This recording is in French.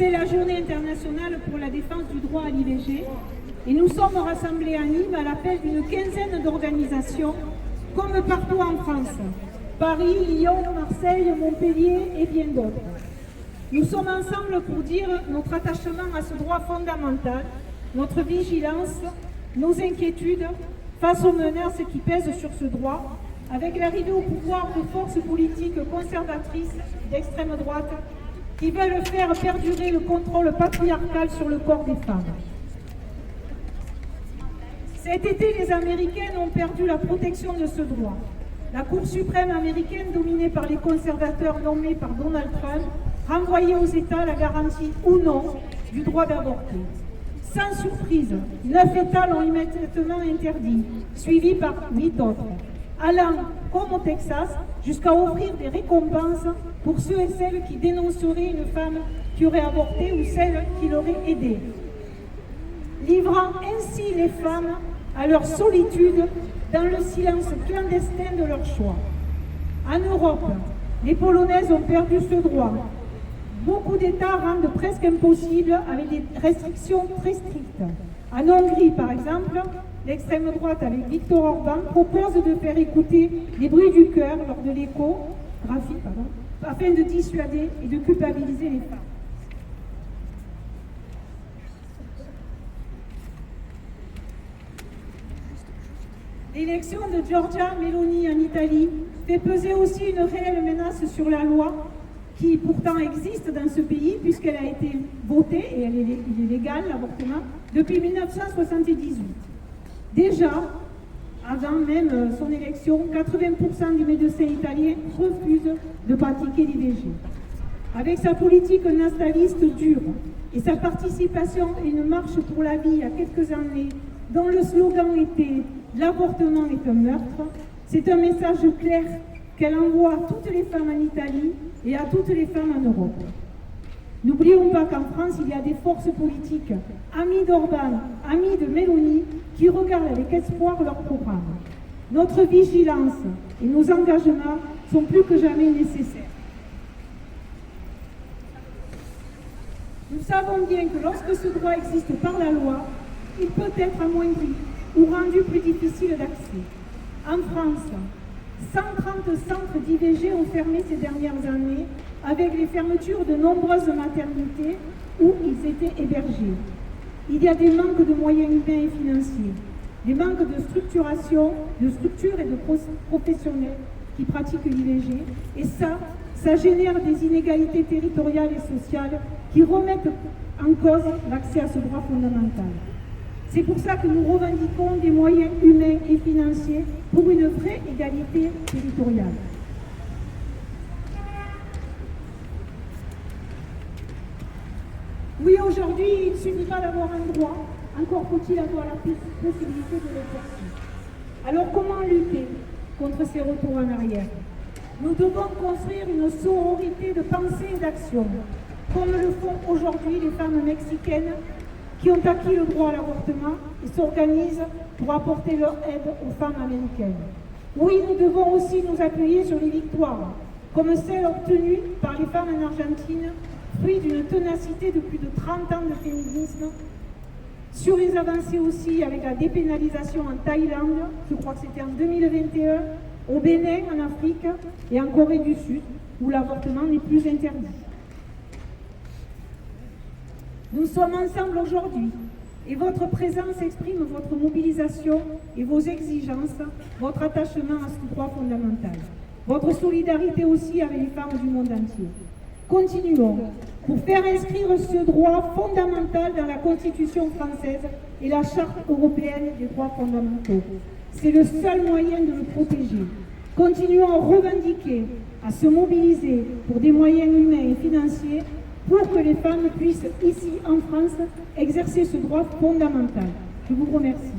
C'est la journée internationale pour la défense du droit à l'IVG et nous sommes rassemblés à Nîmes à l'appel d'une quinzaine d'organisations, comme partout en France, Paris, Lyon, Marseille, Montpellier et bien d'autres. Nous sommes ensemble pour dire notre attachement à ce droit fondamental, notre vigilance, nos inquiétudes face aux menaces qui pèsent sur ce droit, avec l'arrivée au pouvoir de forces politiques conservatrices d'extrême droite qui veulent faire perdurer le contrôle patriarcal sur le corps des femmes. Cet été, les Américaines ont perdu la protection de ce droit. La Cour suprême américaine, dominée par les conservateurs nommés par Donald Trump, renvoyait aux États la garantie ou non du droit d'avorter. Sans surprise, 9 États l'ont immédiatement interdit, suivis par 8 autres, allant, comme au Texas, jusqu'à offrir des récompenses pour ceux et celles qui dénonceraient une femme qui aurait avorté ou celle qui l'aurait aidée, livrant ainsi les femmes à leur solitude dans le silence clandestin de leur choix. En Europe, les Polonaises ont perdu ce droit. Beaucoup d'États rendent presque impossible avec des restrictions très strictes. En Hongrie, par exemple, l'extrême droite avec Viktor Orban propose de faire écouter les bruits du cœur lors de l'échographie, afin de dissuader et de culpabiliser les femmes. L'élection de Giorgia Meloni en Italie fait peser aussi une réelle menace sur la loi qui pourtant existe dans ce pays puisqu'elle a été votée et il est légal l'avortement depuis 1978. Déjà, avant même son élection, 80% des médecins italiens refusent de pratiquer l'IVG. Avec sa politique nataliste dure et sa participation à une marche pour la vie il y a quelques années dont le slogan était « L'avortement est un meurtre », c'est un message clair qu'elle envoie à toutes les femmes en Italie et à toutes les femmes en Europe. N'oublions pas qu'en France, il y a des forces politiques, amis d'Orban, amis de Meloni, qui regardent avec espoir leur programme. Notre vigilance et nos engagements sont plus que jamais nécessaires. Nous savons bien que lorsque ce droit existe par la loi, il peut être amoindri ou rendu plus difficile d'accès. En France, 130 centres d'IVG ont fermé ces dernières années avec les fermetures de nombreuses maternités où ils étaient hébergés. Il y a des manques de moyens humains et financiers, des manques de structuration, de structures et de professionnels qui pratiquent l'IVG, et ça génère des inégalités territoriales et sociales qui remettent en cause l'accès à ce droit fondamental. C'est pour ça que nous revendiquons des moyens humains et financiers pour une vraie égalité territoriale. Oui, aujourd'hui, il ne suffit pas d'avoir un droit, encore faut-il avoir la possibilité de l'exercer. Alors comment lutter contre ces retours en arrière? Nous devons construire une sororité de pensée et d'action, comme le font aujourd'hui les femmes mexicaines qui ont acquis le droit à l'avortement et s'organisent pour apporter leur aide aux femmes américaines. Oui, nous devons aussi nous appuyer sur les victoires, comme celle obtenue par les femmes en Argentine, fruit d'une ténacité de plus de 30 ans de féminisme, sur les avancées aussi avec la dépénalisation en Thaïlande, je crois que c'était en 2021, au Bénin en Afrique et en Corée du Sud, où l'avortement n'est plus interdit. Nous sommes ensemble aujourd'hui et votre présence exprime votre mobilisation et vos exigences, votre attachement à ce droit fondamental, votre solidarité aussi avec les femmes du monde entier. Continuons pour faire inscrire ce droit fondamental dans la Constitution française et la Charte européenne des droits fondamentaux. C'est le seul moyen de le protéger. Continuons à revendiquer, à se mobiliser pour des moyens humains et financiers pour que les femmes puissent, ici en France, exercer ce droit fondamental. Je vous remercie.